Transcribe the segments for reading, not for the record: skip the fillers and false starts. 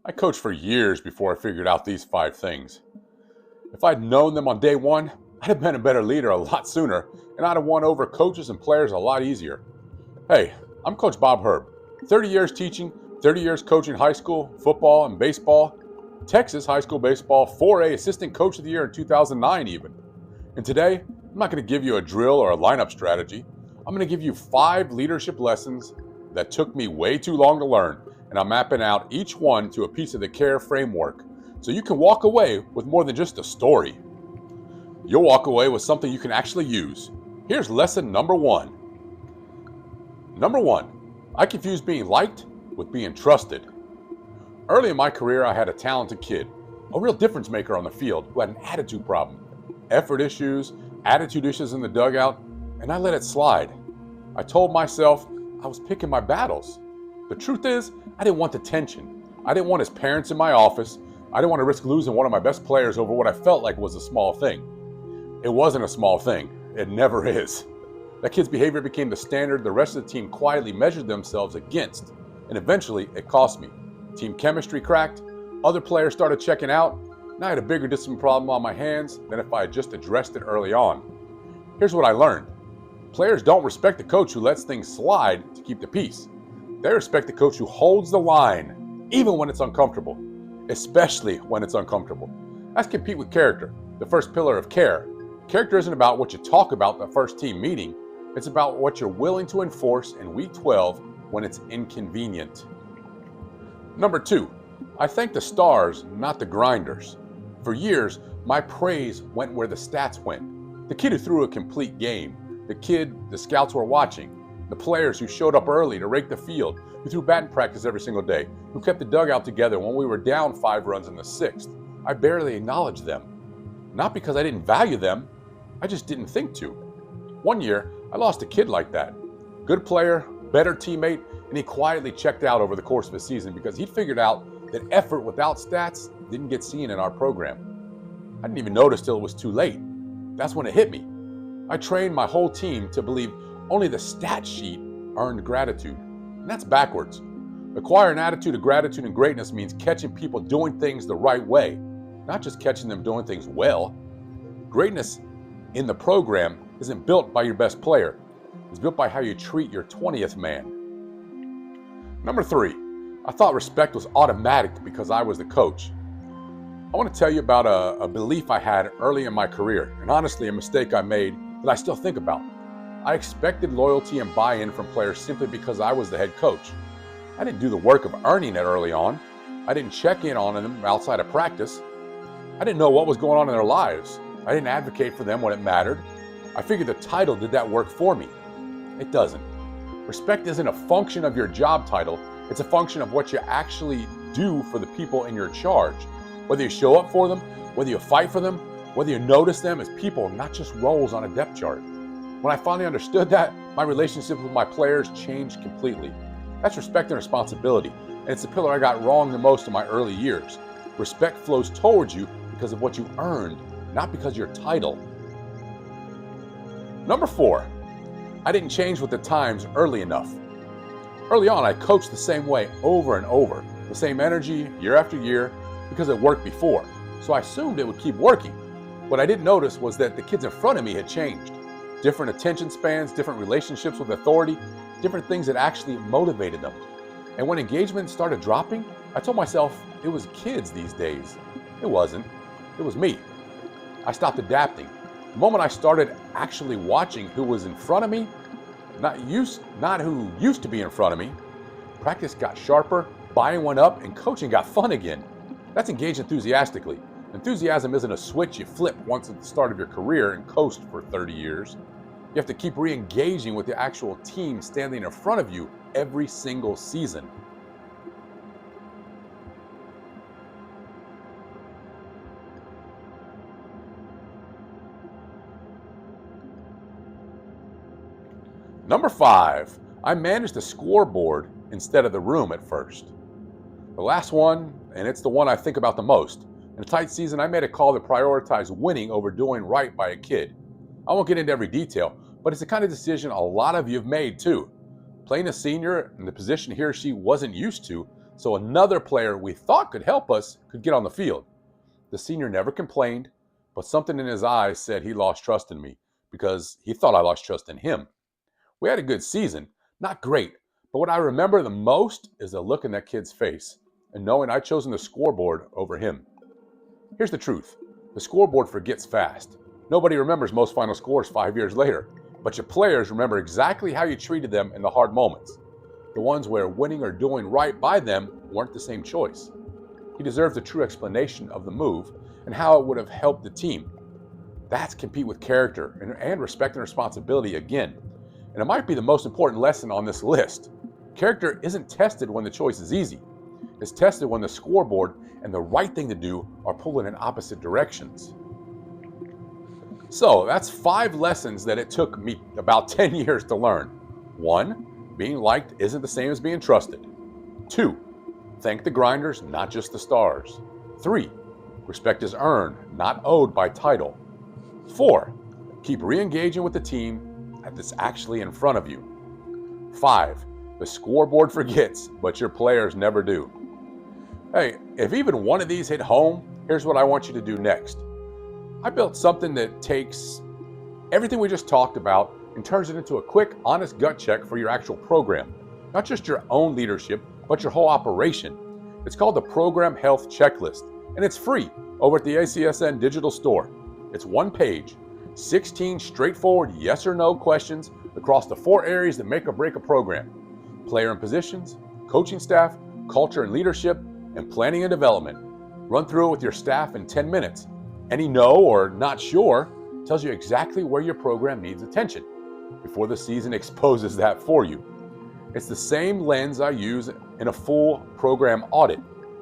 I coached for years before I figured out these 5 things. If I'd known them on day one, I'd have been a better leader a lot sooner, and I'd have won over coaches and players a lot easier. Hey, I'm Coach Bob Herb. 30 years teaching, 30 years coaching high school, football, and baseball. Texas high school baseball, 4A Assistant Coach of the Year in 2009 even. And today, I'm not going to give you a drill or a lineup strategy. I'm going to give you 5 leadership lessons that took me way too long to learn, and I'm mapping out each one to a piece of the CARE framework so you can walk away with more than just a story. You'll walk away with something you can actually use. Here's lesson number 1. Number 1, I confused being liked with being trusted. Early in my career, I had a talented kid, a real difference maker on the field who had an attitude problem, effort issues, attitude issues in the dugout, and I let it slide. I told myself I was picking my battles. The truth is, I didn't want the tension. I didn't want his parents in my office. I didn't want to risk losing one of my best players over what I felt like was a small thing. It wasn't a small thing. It never is. That kid's behavior became the standard the rest of the team quietly measured themselves against, and eventually it cost me. Team chemistry cracked, other players started checking out, and I had a bigger discipline problem on my hands than if I had just addressed it early on. Here's what I learned. Players don't respect the coach who lets things slide to keep the peace. They respect the coach who holds the line, even when it's uncomfortable, especially when it's uncomfortable. That's compete with character, the first pillar of CARE. Character isn't about what you talk about the first team meeting. It's about what you're willing to enforce in week 12 when it's inconvenient. Number 2, I thank the stars, not the grinders. For years, my praise went where the stats went. The kid who threw a complete game, the kid the scouts were watching, the players who showed up early to rake the field, who threw batting practice every single day, who kept the dugout together when we were down 5 runs in the 6th. I barely acknowledged them. Not because I didn't value them, I just didn't think to. One year, I lost a kid like that. Good player, better teammate, and he quietly checked out over the course of the season because he'd figured out that effort without stats didn't get seen in our program. I didn't even notice till it was too late. That's when it hit me. I trained my whole team to believe only the stat sheet earned gratitude. And that's backwards. Acquire an attitude of gratitude and greatness means catching people doing things the right way, not just catching them doing things well. Greatness in the program isn't built by your best player. It's built by how you treat your 20th man. Number 3, I thought respect was automatic because I was the coach. I want to tell you about a belief I had early in my career, and honestly a mistake I made that I still think about. I expected loyalty and buy-in from players simply because I was the head coach. I didn't do the work of earning it early on. I didn't check in on them outside of practice. I didn't know what was going on in their lives. I didn't advocate for them when it mattered. I figured the title did that work for me. It doesn't. Respect isn't a function of your job title. It's a function of what you actually do for the people in your charge. Whether you show up for them, whether you fight for them, whether you notice them as people, not just roles on a depth chart. When I finally understood that, my relationship with my players changed completely. That's respect and responsibility, and it's the pillar I got wrong the most in my early years. Respect flows towards you because of what you earned, not because of your title. Number 4, I didn't change with the times early enough. Early on, I coached the same way over and over, the same energy year after year, because it worked before. So I assumed it would keep working. What I didn't notice was that the kids in front of me had changed. Different attention spans, different relationships with authority, different things that actually motivated them. And when engagement started dropping, I told myself it was kids these days. It wasn't. It was me. I stopped adapting. The moment I started actually watching who was in front of me, not who used to be in front of me, practice got sharper, buy-in went up, and coaching got fun again. That's Engage Enthusiastically. Enthusiasm isn't a switch you flip once at the start of your career and coast for 30 years. You have to keep re-engaging with the actual team standing in front of you every single season. Number 5, I managed the scoreboard instead of the room at first. The last one, and it's the one I think about the most. In a tight season, I made a call to prioritize winning over doing right by a kid. I won't get into every detail, but it's the kind of decision a lot of you have made too. Playing a senior in the position he or she wasn't used to so another player we thought could help us could get on the field. The senior never complained, but something in his eyes said he lost trust in me because he thought I lost trust in him. We had a good season, not great, but what I remember the most is the look in that kid's face and knowing I'd chosen the scoreboard over him. Here's the truth. The scoreboard forgets fast. Nobody remembers most final scores 5 years later, but your players remember exactly how you treated them in the hard moments, the ones where winning or doing right by them weren't the same choice. He deserves a true explanation of the move and how it would have helped the team. That's compete with character and respect and responsibility again. And it might be the most important lesson on this list. Character isn't tested when the choice is easy. It's tested when the scoreboard and the right thing to do are pulling in opposite directions. So that's 5 lessons that it took me about 10 years to learn. 1, being liked isn't the same as being trusted. 2, thank the grinders, not just the stars. 3, respect is earned, not owed by title. 4, keep re-engaging with the team that's actually in front of you. 5, the scoreboard forgets, but your players never do. Hey, if even one of these hit home, here's what I want you to do next. I built something that takes everything we just talked about and turns it into a quick, honest gut check for your actual program. Not just your own leadership, but your whole operation. It's called the Program Health Checklist, and it's free over at the ACSN digital store. It's 1 page, 16 straightforward yes or no questions across the 4 areas that make or break a program: player and positions, coaching staff, culture and leadership, and planning and development. Run through it with your staff in 10 minutes. Any no or not sure tells you exactly where your program needs attention before the season exposes that for you. It's the same lens I use in a full program audit,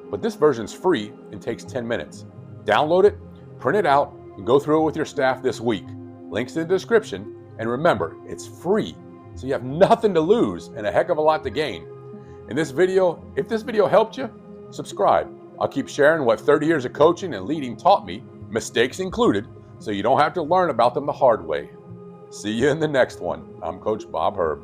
but this version's free and takes 10 minutes. Download it, print it out, and go through it with your staff this week. Links in the description, and remember, it's free, so you have nothing to lose and a heck of a lot to gain. If this video helped you, subscribe. I'll keep sharing what 30 years of coaching and leading taught me, mistakes included, so you don't have to learn about them the hard way. See you in the next one. I'm Coach Bob Herb.